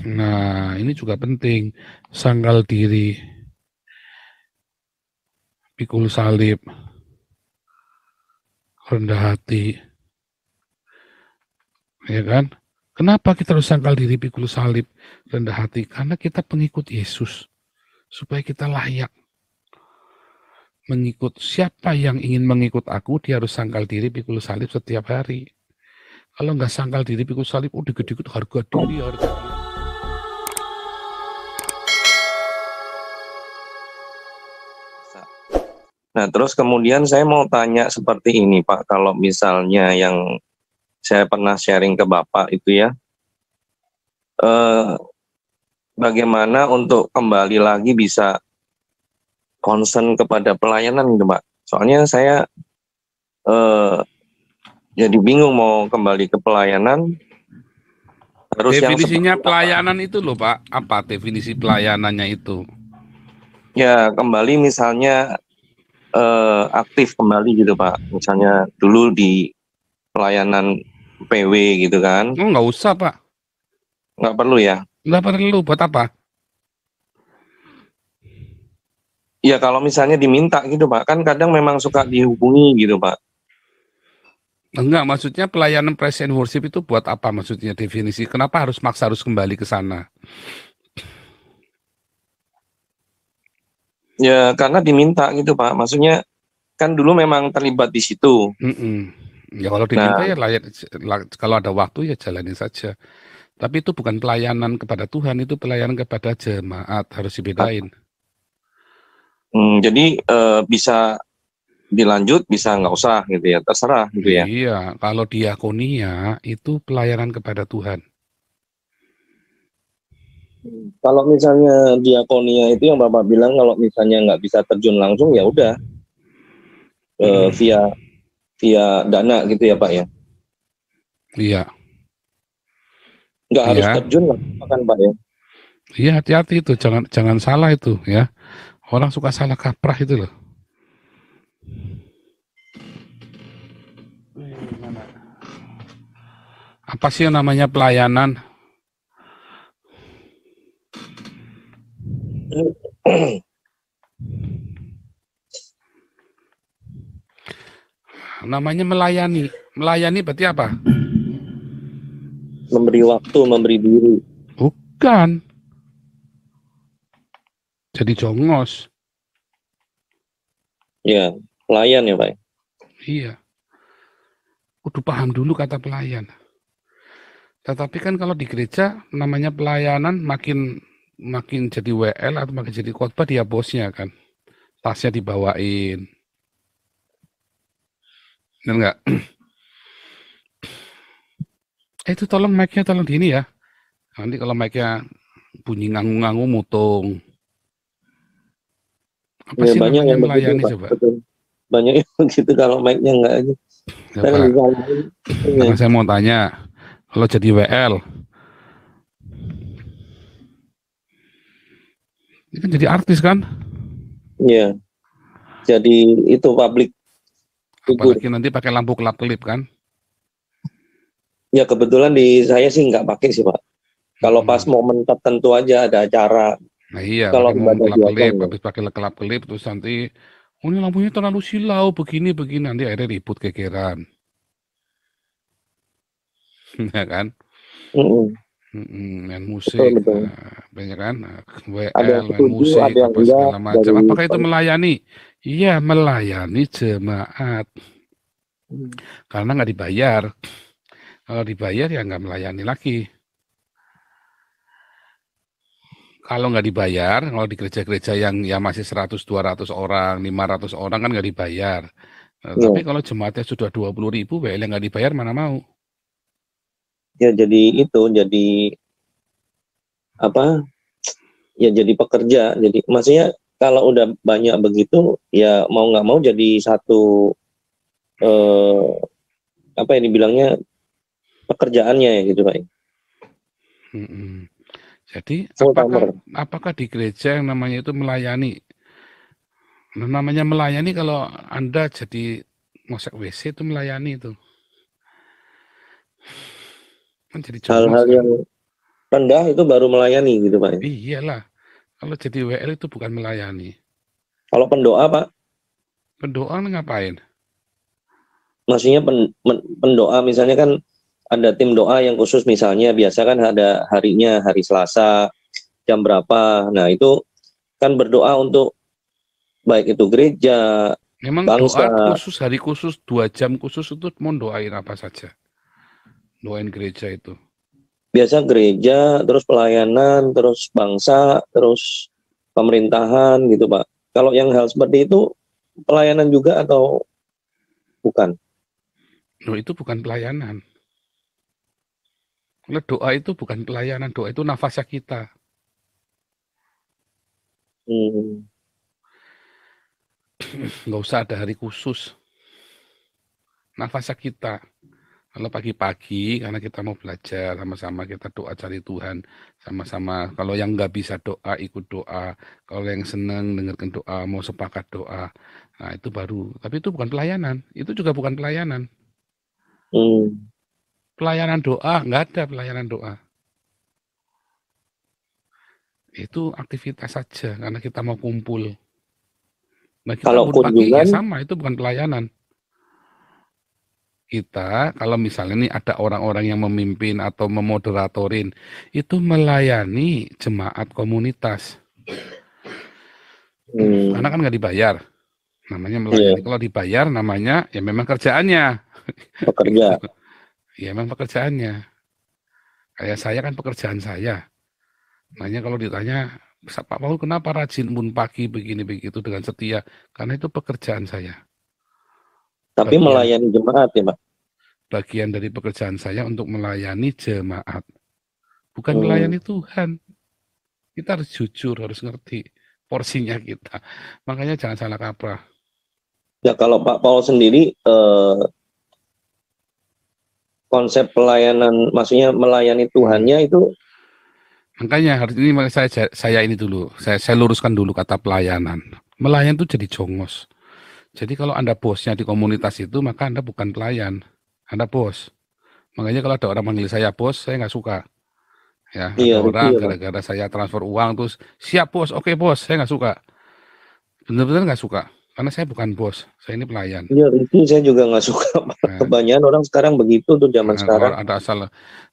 Nah, ini juga penting. Sangkal diri, pikul salib, rendah hati, ya kan? Kenapa kita harus sangkal diri, pikul salib, rendah hati? Karena kita pengikut Yesus, supaya kita layak mengikut. Siapa yang ingin mengikut aku, dia harus sangkal diri, pikul salib setiap hari. Kalau nggak sangkal diri, pikul salib, dikit-dikit harga diri, harga diri. Nah, terus kemudian saya mau tanya seperti ini, Pak. Kalau misalnya yang saya pernah sharing ke Bapak itu ya, bagaimana untuk kembali lagi bisa concern kepada pelayanan gitu, Pak. Soalnya saya jadi bingung mau kembali ke pelayanan, harus yang Definisinya seperti apa? pelayanan itu loh Pak, apa definisi pelayanannya itu? Ya, kembali misalnya aktif kembali gitu, Pak. Misalnya dulu di pelayanan PW gitu kan. Oh nggak usah Pak, Nggak perlu ya? nggak perlu, buat apa? Ya kalau misalnya diminta gitu, Pak. Kan kadang memang suka dihubungi gitu, Pak. Enggak, maksudnya pelayanan praise and worship itu buat apa maksudnya definisi? Kenapa harus maksa harus kembali ke sana? Ya karena diminta gitu, Pak. Maksudnya kan dulu memang terlibat di situ. Ya kalau diminta Nah, ya layak, kalau ada waktu ya jalani saja. Tapi itu bukan pelayanan kepada Tuhan, itu pelayanan kepada jemaat, harus dibedain. jadi bisa dilanjut, bisa nggak usah gitu ya, terserah gitu ya. Iya, kalau diakonia itu pelayanan kepada Tuhan. Kalau misalnya diakonia itu yang Bapak bilang kalau misalnya nggak bisa terjun langsung ya udah via dana gitu ya, Pak ya. Iya, Nggak harus iya, terjun lah kan, Pak ya. iya, hati-hati itu, jangan jangan salah itu ya. Orang suka salah kaprah itu loh. Apa sih yang namanya pelayanan? Namanya melayani. Melayani berarti apa? Memberi waktu, memberi diri. Bukan. Jadi jongos. Ya, pelayan ya, Pak. Iya. Kudu paham dulu kata pelayan. Tetapi kan kalau di gereja namanya pelayanan makin makin jadi WL atau makin jadi khotbah dia bosnya kan. Tasnya dibawain. Benar nggak? Itu tolong mic-nya tolong di ini ya. Nanti kalau mic-nya bunyi ngangu-ngangu mutung. Apa Ya sih banyak namanya yang begitu, melayani Pak. coba? Betul. Banyak yang begitu kalau mic-nya nggak aja. Kan Coba. bisa Karena saya mau tanya, kalau jadi WL, ini kan jadi artis kan? ya. Jadi itu public figur. Apalagi nanti pakai lampu kelap-kelip kan? Ya kebetulan di saya sih nggak pakai sih, Pak. Kalau pas momen tertentu aja ada acara. Nah iya, Kalau pakai momen ibadah biasa kelap-kelip, enggak. habis pakai kelap-kelip, terus nanti, oh ini lampunya terlalu silau, begini, nanti akhirnya ribut kegeran. Ya kan? Mm-mm. Main Betul, musik, betul. banyak kan? Ada WL, yang main setuju, musik, ada yang apa enggak segala macam. dari Apakah itu melayani? Iya, melayani jemaat. Karena nggak dibayar. Kalau dibayar ya nggak melayani lagi. Kalau nggak dibayar, kalau di gereja-gereja yang ya masih 100, 200 orang, 500 orang kan nggak dibayar. Nah, ya. tapi kalau jemaatnya sudah 20.000, WL yang nggak dibayar mana mau? Ya jadi itu, jadi apa? Ya jadi pekerja. Jadi maksudnya kalau udah banyak begitu, ya mau nggak mau jadi satu eh, apa yang dibilangnya pekerjaannya ya gitu, Pak. Mm-mm. Jadi Full timer. apakah di gereja yang namanya itu melayani? Nah, namanya melayani kalau Anda jadi ngosek WC itu melayani itu. Kan jadi Hal-hal jongos kan? rendah itu baru melayani gitu Pak. Iyalah, kalau jadi WL itu bukan melayani. Kalau pendoa Pak, Pendoa ngapain? maksudnya pendoa misalnya kan ada tim doa yang khusus, misalnya biasa kan ada harinya, hari Selasa jam berapa. Nah itu kan berdoa untuk baik itu gereja, Memang doa bangsa. khusus, hari khusus, 2 jam khusus itu mau doain apa saja. Doain gereja itu. Biasa gereja, terus pelayanan, terus bangsa, terus pemerintahan gitu Pak. Kalau yang hal seperti itu pelayanan juga atau bukan? Loh, itu bukan pelayanan. Kalau doa itu bukan pelayanan, doa itu nafasnya kita. Hmm. Nggak usah ada hari khusus. Nafasnya kita. Kalau pagi-pagi, karena kita mau belajar, sama-sama kita doa cari Tuhan, sama-sama. Kalau yang nggak bisa doa, ikut doa. Kalau yang senang dengarkan doa, mau sepakat doa. Nah, itu baru. Tapi itu bukan pelayanan. Itu juga bukan pelayanan. Hmm. Pelayanan doa, nggak ada pelayanan doa. Itu aktivitas saja, karena kita mau kumpul. Nah, kita Kalau bangun pagi, ya kunjungan, sama, itu bukan pelayanan. Kita, kalau misalnya nih ada orang-orang yang memimpin atau memoderatorin, itu melayani jemaat komunitas. Karena kan nggak dibayar, namanya iya, melayani. Kalau dibayar, namanya ya memang kerjaannya. Gitu. pekerja. Ya memang pekerjaannya. Kayak saya kan pekerjaan saya. Makanya kalau ditanya, Pak Paul kenapa rajin bangun pagi begini begitu dengan setia? Karena itu pekerjaan saya. Tapi Bagian melayani jemaat ya Pak. bagian dari pekerjaan saya untuk melayani jemaat, bukan Hmm. melayani Tuhan. Kita harus jujur, harus ngerti porsinya kita. Makanya jangan salah kaprah. Ya kalau Pak Paul sendiri konsep pelayanan, maksudnya melayani Hmm. Tuhannya itu. Makanya hari ini saya ini dulu, saya luruskan dulu kata pelayanan. Melayan itu jadi jongos. Jadi kalau Anda bosnya di komunitas itu, maka Anda bukan pelayan, Anda bos. Makanya kalau ada orang manggil saya bos, saya nggak suka. Ya, Iya, ada itu orang ya Pak. gara-gara saya transfer uang terus siap bos, oke bos, saya nggak suka. Benar-benar nggak suka, karena saya bukan bos, saya ini pelayan. Iya, itu saya juga nggak suka Pak. Nah, Kebanyakan orang sekarang begitu tuh, zaman kalau sekarang. ada asal,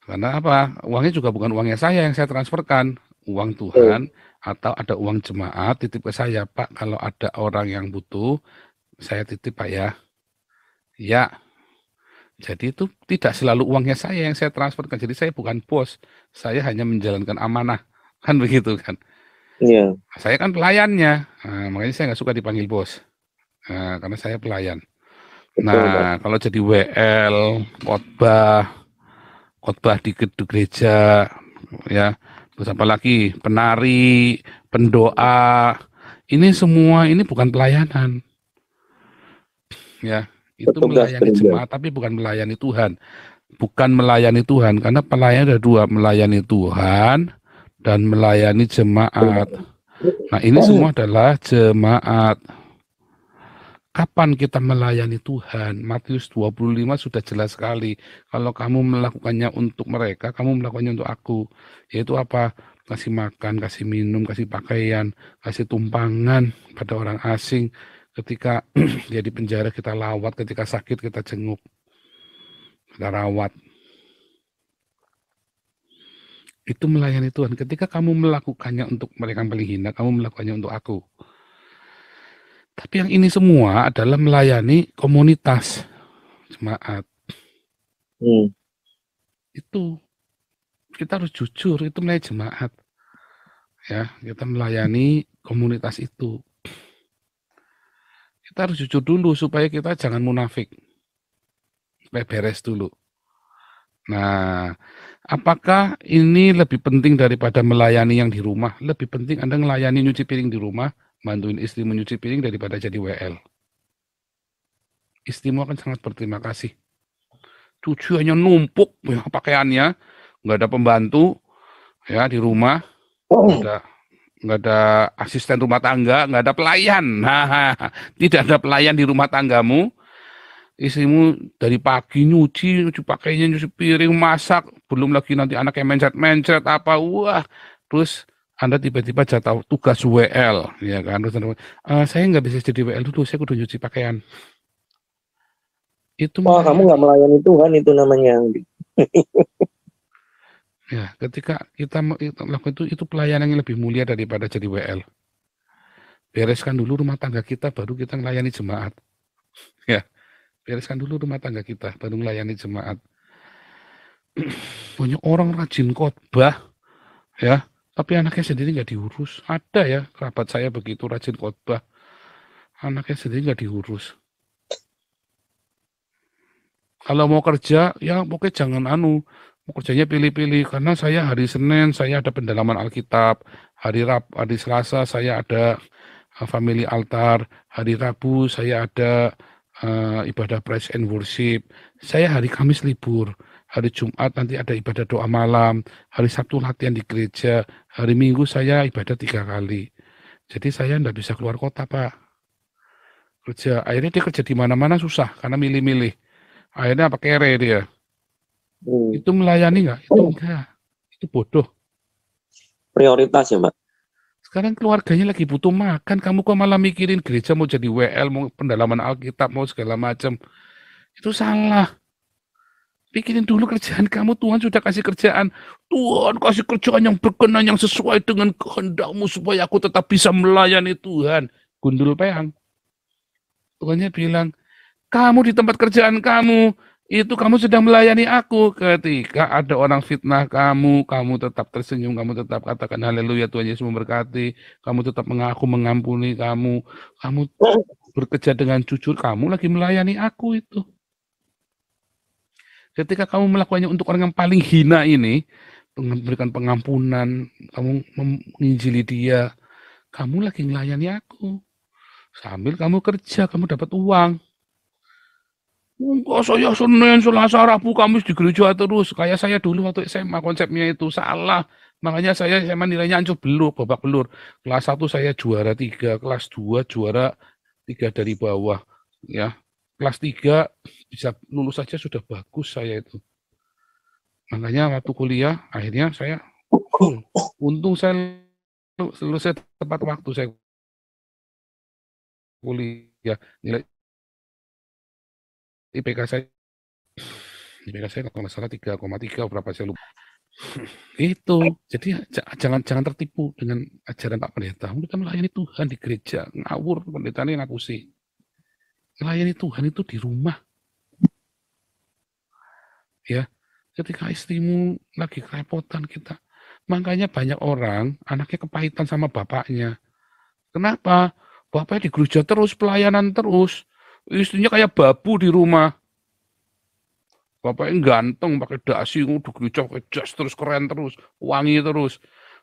karena apa? Uangnya juga bukan uangnya saya yang saya transferkan, uang Eh, Tuhan atau ada uang jemaat titip ke saya, Pak. Kalau ada orang yang butuh, saya titip Pak ya. Ya, jadi itu tidak selalu uangnya saya yang saya transferkan. Jadi saya bukan bos, saya hanya menjalankan amanah, kan begitu kan? iya, Saya kan pelayannya, nah, makanya saya nggak suka dipanggil bos, nah, karena saya pelayan. betul Pak. Nah, kalau jadi WL, khotbah, khotbah di gereja, ya, terus apa lagi, penari, pendoa, ini semua ini bukan pelayanan, ya, itu Petugas melayani gereja. jemaat, tapi bukan melayani Tuhan, bukan melayani Tuhan, karena pelayan ada dua, melayani Tuhan dan melayani jemaat. Nah, ini semua adalah jemaat. Kapan kita melayani Tuhan? Matius 25 sudah jelas sekali. Kalau kamu melakukannya untuk mereka, kamu melakukannya untuk aku. Yaitu apa? Kasih makan, kasih minum, kasih pakaian, kasih tumpangan pada orang asing. Ketika dia di penjara kita lawat, ketika sakit kita jenguk, kita rawat. Itu melayani Tuhan. Ketika kamu melakukannya untuk mereka yang paling hina, kamu melakukannya untuk aku. Tapi yang ini semua adalah melayani komunitas, jemaat. Hmm. Itu kita harus jujur, itu melayani jemaat. Ya, kita melayani komunitas itu. Kita harus jujur dulu supaya kita jangan munafik. Supaya beres dulu. Nah, apakah ini lebih penting daripada melayani yang di rumah? Lebih penting Anda melayani nyuci piring di rumah, bantuin istri menyuci piring daripada jadi WL. Istrimu akan sangat berterima kasih. Tujuannya numpuk ya, pakaiannya, nggak ada pembantu ya di rumah, nggak ada asisten rumah tangga, nggak ada pelayan. Nah, tidak ada pelayan di rumah tanggamu, istrimu dari pagi nyuci pakainya, nyuci piring, masak, belum lagi nanti anaknya mencet-mencet apa, wah, terus Anda tiba-tiba jatuh tugas WL, ya kan? Terus, saya nggak bisa jadi WL dulu, saya kudu nyuci pakaian. Itu Wah, kamu nggak melayani. melayani Tuhan itu namanya. Ya, ketika kita lakukan itu pelayanan yang lebih mulia daripada jadi WL. Bereskan dulu rumah tangga kita, baru kita melayani jemaat. Ya, bereskan dulu rumah tangga kita, baru melayani jemaat. Banyak orang rajin khotbah, ya, tapi anaknya sendiri nggak diurus. Ada ya, kerabat saya begitu rajin khotbah, anaknya sendiri nggak diurus. Kalau mau kerja, ya pokoknya jangan mau kerjanya pilih-pilih. Karena saya hari Senin saya ada pendalaman Alkitab, hari Selasa saya ada family altar, hari Rabu saya ada ibadah praise and worship. Saya hari Kamis libur, hari Jumat nanti ada ibadah doa malam, hari Sabtu latihan di gereja, hari Minggu saya ibadah 3 kali. Jadi saya enggak bisa keluar kota, Pak. Kerja, akhirnya dia kerja di mana-mana susah karena milih-milih. Akhirnya apa kere dia. Itu melayani nggak? Itu enggak. Itu bodoh. Prioritas ya, Mbak. Sekarang keluarganya lagi butuh makan, kamu kok malah mikirin gereja mau jadi WL, mau pendalaman Alkitab, mau segala macam. Itu salah. Pikirin dulu kerjaan kamu, Tuhan sudah kasih kerjaan. Tuhan kasih kerjaan yang berkenan, yang sesuai dengan kehendak-Mu supaya aku tetap bisa melayani Tuhan. Gundul peang. Tuhannya bilang, kamu di tempat kerjaan kamu, itu kamu sedang melayani aku. Ketika ada orang fitnah kamu, kamu tetap tersenyum, kamu tetap katakan haleluya, Tuhan Yesus memberkati, kamu tetap mengaku mengampuni kamu bekerja dengan jujur, kamu lagi melayani aku itu. Ketika kamu melakukannya untuk orang yang paling hina ini, memberikan pengampunan, kamu menginjili dia, kamu lagi melayani aku. Sambil kamu kerja, kamu dapat uang. Enggak, saya Senin, Selasa, Rabu, Kamis di gereja terus. Kayak saya dulu waktu SMA konsepnya itu salah. Makanya saya SMA nilainya hancur belur, babak belur. Kelas 1 saya juara 3, kelas 2 juara 3 dari bawah. Ya, kelas 3 bisa lulus saja sudah bagus saya itu. Makanya waktu kuliah akhirnya saya full. Untung saya selesai tepat waktu saya kuliah. Nilai IPK saya kalau nggak salah 3,3 berapa saya lupa. Itu. Jadi jangan tertipu dengan ajaran Pak Pendeta. Kita melayani Tuhan di gereja, ngawur pendetanya ngapusi. Melayani Tuhan itu di rumah. Ya. Ketika istrimu lagi kerepotan kita. Makanya banyak orang anaknya kepahitan sama bapaknya. Kenapa? Bapaknya di gereja terus, pelayanan terus. Istrinya kayak babu di rumah. Bapaknya ganteng, pakai dasi, udah gereja pakai jas terus, keren terus, wangi terus.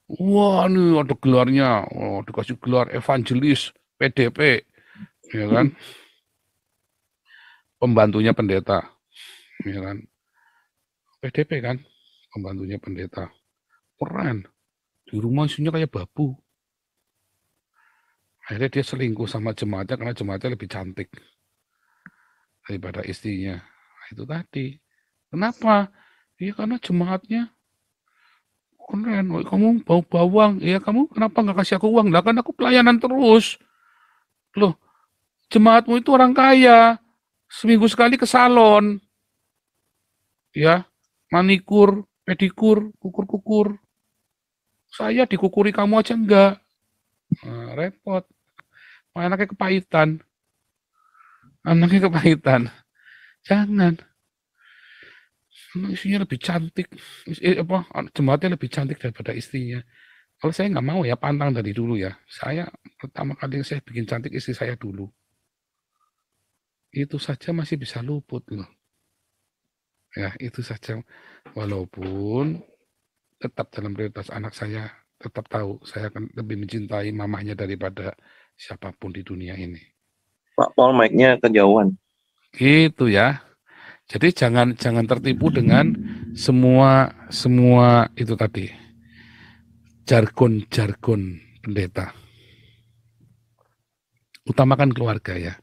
Wah, nih ada gelarnya, oh, dikasih gelar evangelis PDP, ya kan? Pembantunya pendeta, ya kan? PDP kan, pembantunya pendeta. Keren, di rumah isinya kayak babu. Akhirnya dia selingkuh sama jemaatnya karena jemaatnya lebih cantik daripada istrinya. Nah, itu tadi. Kenapa? Ya karena jemaatnya keren. Woy, kamu bau bawang, ya kamu kenapa nggak kasih aku uang? Lah kan aku pelayanan terus. Loh, jemaatmu itu orang kaya. Seminggu sekali ke salon. Ya, manikur, pedikur, kukur-kukur. Saya dikukuri kamu aja enggak. Nah, repot. Anaknya kepahitan. Anaknya kepahitan. Jangan. Istrinya lebih cantik. Jemaatnya lebih cantik daripada istrinya. Kalau saya nggak mau ya pantang dari dulu ya. Saya pertama kali saya bikin cantik istri saya dulu. Itu saja masih bisa luput loh. Ya, itu saja. Walaupun tetap dalam prioritas anak saya, tetap tahu saya akan lebih mencintai mamanya daripada siapapun di dunia ini. Pak Paul mic-nya kejauhan. Gitu ya. Jadi jangan tertipu dengan semua itu tadi. Jargon-jargon pendeta. Utamakan keluarga ya.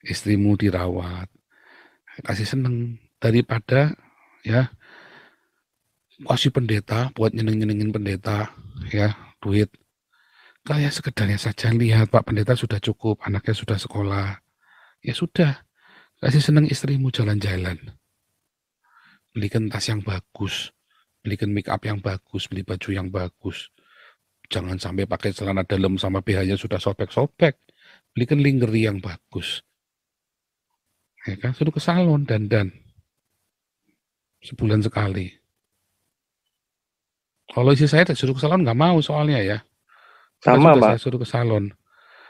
Istrimu dirawat, kasih seneng daripada ya kasih pendeta buat nyenengin pendeta ya duit. Kayak sekedarnya saja lihat Pak Pendeta sudah cukup, anaknya sudah sekolah. Ya sudah, kasih seneng istrimu jalan-jalan. Belikan tas yang bagus, belikan make up yang bagus, beli baju yang bagus. Jangan sampai pakai celana dalam sama BH-nya sudah sobek-sobek. Belikan lingerie yang bagus. Ya kan, suruh ke salon dandan. Sebulan sekali. Kalau isi saya suruh ke salon nggak mau soalnya ya. Sama, Sudah Pak. saya suruh ke salon.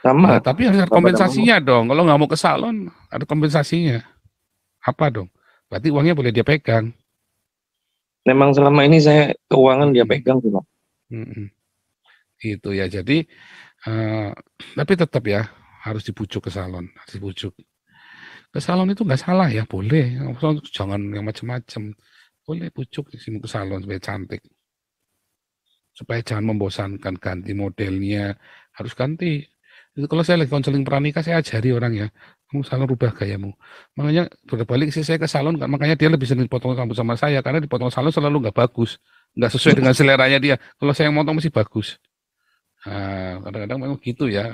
Sama. Nah, tapi harus ada Bapak dan Mama. kompensasinya dong. Kalau nggak mau ke salon, ada kompensasinya. Apa dong? Berarti uangnya boleh dia pegang. Memang selama ini saya keuangan dia pegang sih, Pak. Itu ya. Jadi, tapi tetap ya harus dibujuk ke salon, harus dibujuk. Ke salon itu nggak salah ya, boleh. Jangan yang macam-macam. Boleh bujuk ke salon supaya cantik. Supaya jangan membosankan, ganti modelnya, harus ganti. Itu kalau saya lagi konseling pranikah, saya ajari orang ya, kamu salon rubah gayamu. Makanya berbalik sih saya ke salon, makanya dia lebih sering potong rambut sama saya, karena dipotong salon selalu nggak bagus, nggak sesuai dengan seleranya dia. Kalau saya yang motong mesti bagus. Nah, kadang-kadang memang gitu ya.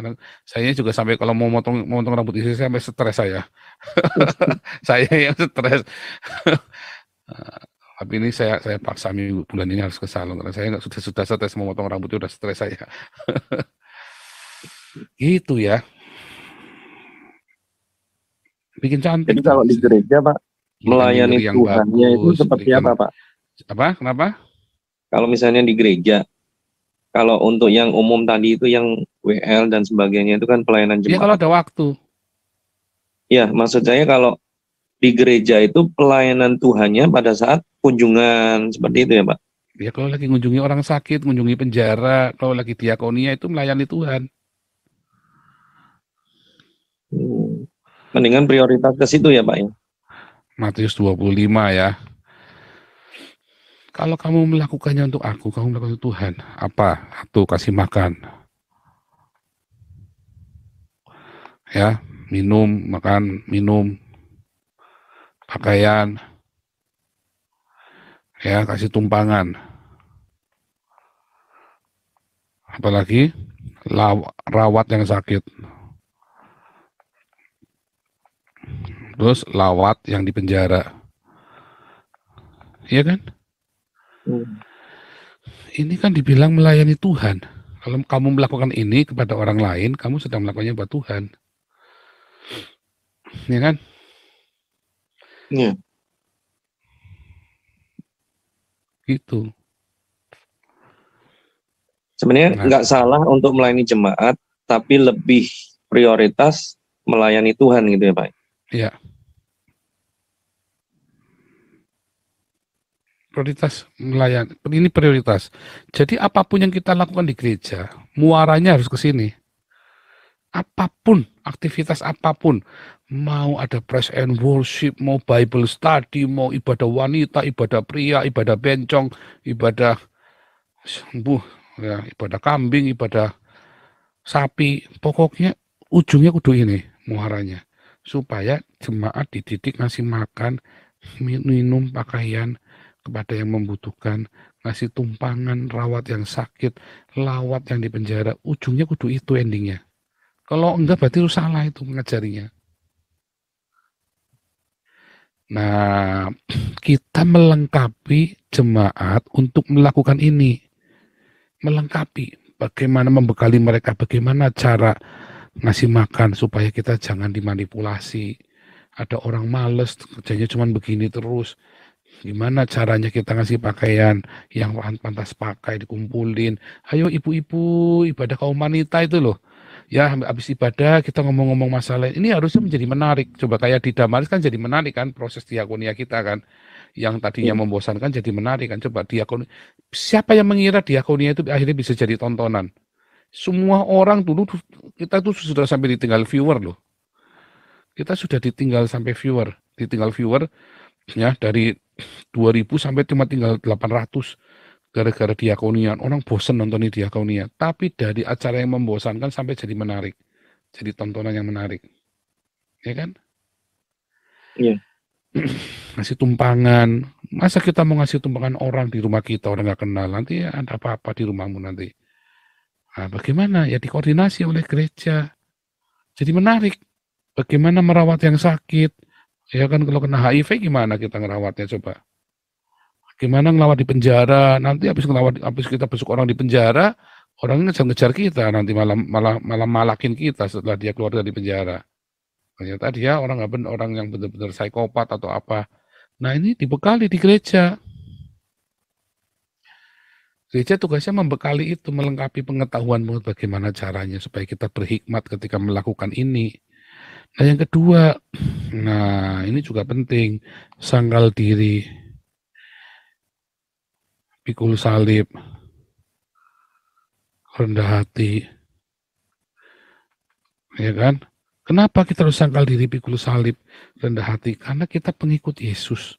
Saya juga sampai kalau mau motong rambut istri saya sampai stres saya. Saya yang stres. Tapi ini saya paksa bulan ini harus ke salon karena saya nggak sudah stres mau motong rambut udah stres saya. Gitu ya. Bikin cantik. Jadi kalau di gereja, Pak, melayani yang Tuhannya itu bagus, seperti apa, Pak? Apa? Kenapa? Kalau misalnya di gereja, kalau untuk yang umum tadi itu yang WL dan sebagainya itu kan pelayanan Ya kalau jemaat. ada waktu. Ya, maksud saya kalau di gereja itu pelayanan Tuhannya pada saat kunjungan seperti itu ya, Pak? Ya kalau lagi mengunjungi orang sakit, mengunjungi penjara, kalau lagi diakonia itu melayani Tuhan. Mendingan prioritas ke situ ya, Pak ya. Matius 25 ya. Kalau kamu melakukannya untuk aku, kamu melakukan untuk Tuhan. Apa? Satu, kasih makan. Ya, minum, makan, minum. Pakaian. Ya, kasih tumpangan. Apalagi rawat yang sakit. Terus lawat yang di penjara. Iya kan? Ini kan dibilang melayani Tuhan. Kalau kamu melakukan ini kepada orang lain, kamu sedang melakukannya buat Tuhan. Ya kan? Iya. Gitu. Sebenarnya nggak salah untuk melayani jemaat, tapi lebih prioritas melayani Tuhan gitu ya, Pak. Iya. Prioritas melayani. Ini prioritas. Jadi apapun yang kita lakukan di gereja, muaranya harus ke sini. Apapun, aktivitas apapun, mau ada praise and worship, mau Bible study, mau ibadah wanita, ibadah pria, ibadah bencong, ibadah sembuh, ya, ibadah kambing, ibadah sapi, pokoknya ujungnya kudu ini muaranya, supaya jemaat dididik ngasih makan, minum, pakaian kepada yang membutuhkan, ngasih tumpangan, rawat yang sakit, lawat yang di penjara, ujungnya kudu itu endingnya. Kalau enggak berarti itu salah itu mengajarinya. Nah, kita melengkapi jemaat untuk melakukan ini. Melengkapi bagaimana membekali mereka, bagaimana cara ngasih makan supaya kita jangan dimanipulasi. Ada orang males kerjanya cuma begini terus. Gimana caranya kita ngasih pakaian yang pantas pakai dikumpulin. Ayo ibu-ibu ibadah kaum wanita itu loh. Ya habis ibadah kita ngomong-ngomong masalah ini harusnya menjadi menarik. Coba kayak di Damaris kan jadi menarik kan proses diakonia kita kan. Yang tadinya membosankan jadi menarik kan. Coba diakonia. Siapa yang mengira diakonia itu akhirnya bisa jadi tontonan? Semua orang dulu kita tuh sudah sampai ditinggal viewer loh. Kita sudah ditinggal sampai viewer. Ditinggal viewer ya dari 2000 sampai cuma tinggal 800 gara-gara diakonian. Orang bosen nonton diakonia. Tapi dari acara yang membosankan sampai jadi menarik. Jadi tontonan yang menarik. Ya kan? Iya. ngasih tumpangan. Masa kita mau ngasih tumpangan orang di rumah kita, orang nggak kenal, nanti ya ada apa-apa di rumahmu nanti. Nah, bagaimana? Ya dikoordinasi oleh gereja. Jadi menarik. Bagaimana merawat yang sakit? Ya kan kalau kena HIV gimana kita ngerawatnya coba? Gimana ngelawat di penjara? Nanti habis kita besuk orang di penjara, orangnya ngejar-ngejar kita, nanti malah malakin kita setelah dia keluar dari penjara. Ternyata dia orang yang benar-benar psikopat atau apa. Nah ini dibekali di gereja. Gereja tugasnya membekali itu, melengkapi pengetahuan bagaimana caranya supaya kita berhikmat ketika melakukan ini. Nah yang kedua, nah ini juga penting, sangkal diri, pikul salib, rendah hati, ya kan? Kenapa kita harus sangkal diri, pikul salib, rendah hati? Karena kita pengikut Yesus,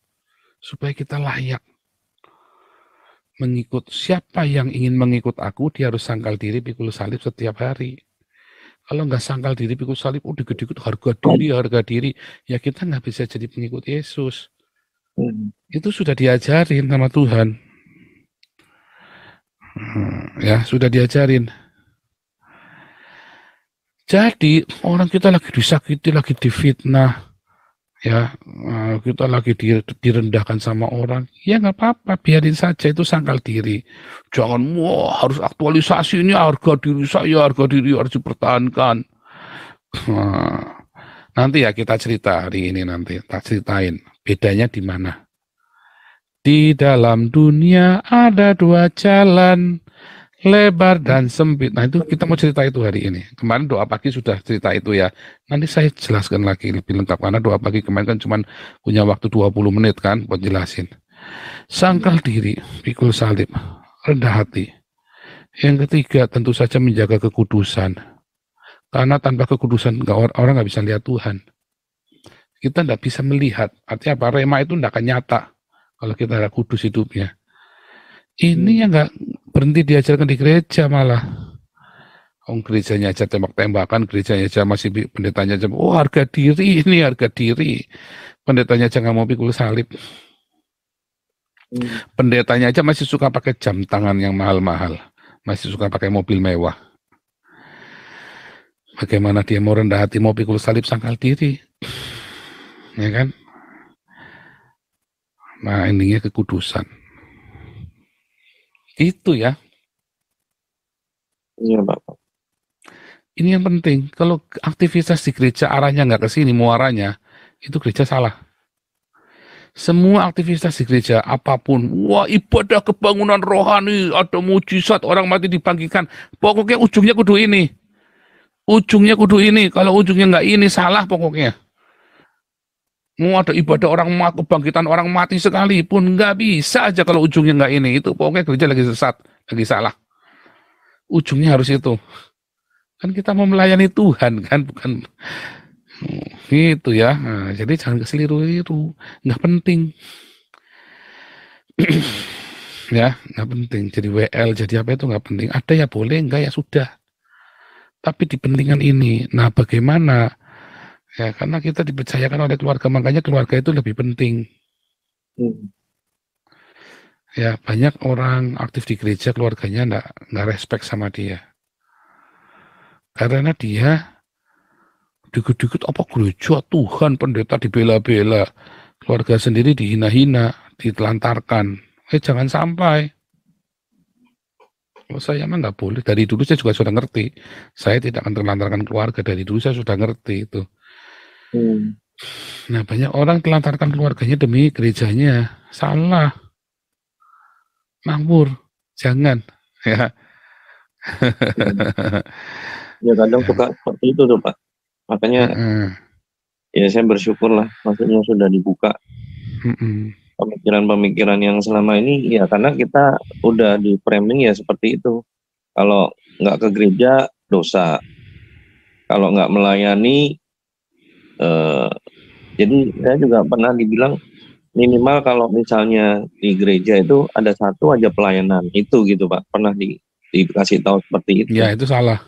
supaya kita layak mengikut. Siapa yang ingin mengikut aku, dia harus sangkal diri, pikul salib setiap hari. Kalau nggak sangkal diri, pikul salib, dikit-dikit harga diri, ya kita nggak bisa jadi pengikut Yesus. Itu sudah diajarin sama Tuhan. Ya, sudah diajarin. Jadi, orang kita lagi disakiti, lagi difitnah, ya, kita lagi direndahkan sama orang, ya nggak apa-apa, biarin saja, itu sangkal diri. Jangan, harus aktualisasi ini harga diri saya, harga diri harus dipertahankan. Nanti ya kita cerita hari ini, nanti tak ceritain bedanya di mana. Di dalam dunia ada dua jalan, lebar dan sempit. Nah itu kita mau cerita itu hari ini. Kemarin doa pagi sudah cerita itu ya. Nanti saya jelaskan lagi lebih lengkap, karena doa pagi kemarin kan cuma punya waktu 20 menit kan buat jelasin. Sangkal diri, pikul salib, rendah hati. Yang ketiga tentu saja menjaga kekudusan. Karena tanpa kekudusan orang nggak bisa lihat Tuhan. Kita nggak bisa melihat. Artinya apa? Rema itu nggak akan nyata kalau kita nggak kudus hidupnya. Ini yang nggak berhenti diajarkan di gereja malah. Gerejanya aja tembak-tembakan, gerejanya aja masih pendetanya aja, harga diri, ini harga diri. Pendetanya aja nggak mau pikul salib. Pendetanya aja masih suka pakai jam tangan yang mahal-mahal, masih suka pakai mobil mewah. Bagaimana dia mau rendah hati, mau pikul salib, sangkal diri, ya kan? Nah ininya kekudusan. Itu ya. Iya, Pak. Ini yang penting. Kalau aktivitas di gereja arahnya nggak ke sini, muaranya, itu gereja salah. Semua aktivitas di gereja, apapun, ibadah kebangunan rohani, ada mujizat, orang mati dibangkitkan, pokoknya ujungnya kudu ini. Ujungnya kudu ini. Kalau ujungnya nggak ini, salah pokoknya. Mau ada ibadah orang kebangkitan orang mati sekalipun, nggak bisa aja kalau ujungnya nggak ini. Itu pokoknya gereja lagi sesat, lagi salah. Ujungnya harus itu. Kan kita mau melayani Tuhan, kan, bukan gitu ya. Nah, jadi jangan keseliru-liru, nggak penting. Ya, nggak penting. Jadi WL, jadi apa itu nggak penting. Ada ya boleh, enggak ya sudah. Tapi dipentingkan ini. Nah, bagaimana? Ya, karena kita dipercayakan oleh keluarga, makanya keluarga itu lebih penting. Ya, banyak orang aktif di gereja, keluarganya nggak respect sama dia. Karena dia dikit-dikit apa gereja, Tuhan, pendeta dibela-bela, keluarga sendiri dihina-hina, ditelantarkan. Jangan sampai. Kalau saya mah nggak boleh. Dari dulu saya juga sudah ngerti. Saya tidak akan terlantarkan keluarga. Dari dulu saya sudah ngerti itu. Nah, banyak orang telantarkan keluarganya demi gerejanya. Salah. Ngawur. Jangan. Ya. Ya kadang suka seperti itu tuh Pak. Makanya ya saya bersyukur lah, maksudnya sudah dibuka pemikiran-pemikiran yang selama ini, ya karena kita udah di framing ya seperti itu. Kalau nggak ke gereja dosa, kalau nggak melayani, jadi saya juga pernah dibilang minimal kalau misalnya di gereja itu ada satu aja pelayanan itu gitu Pak, pernah dikasih tahu seperti itu. Ya itu salah.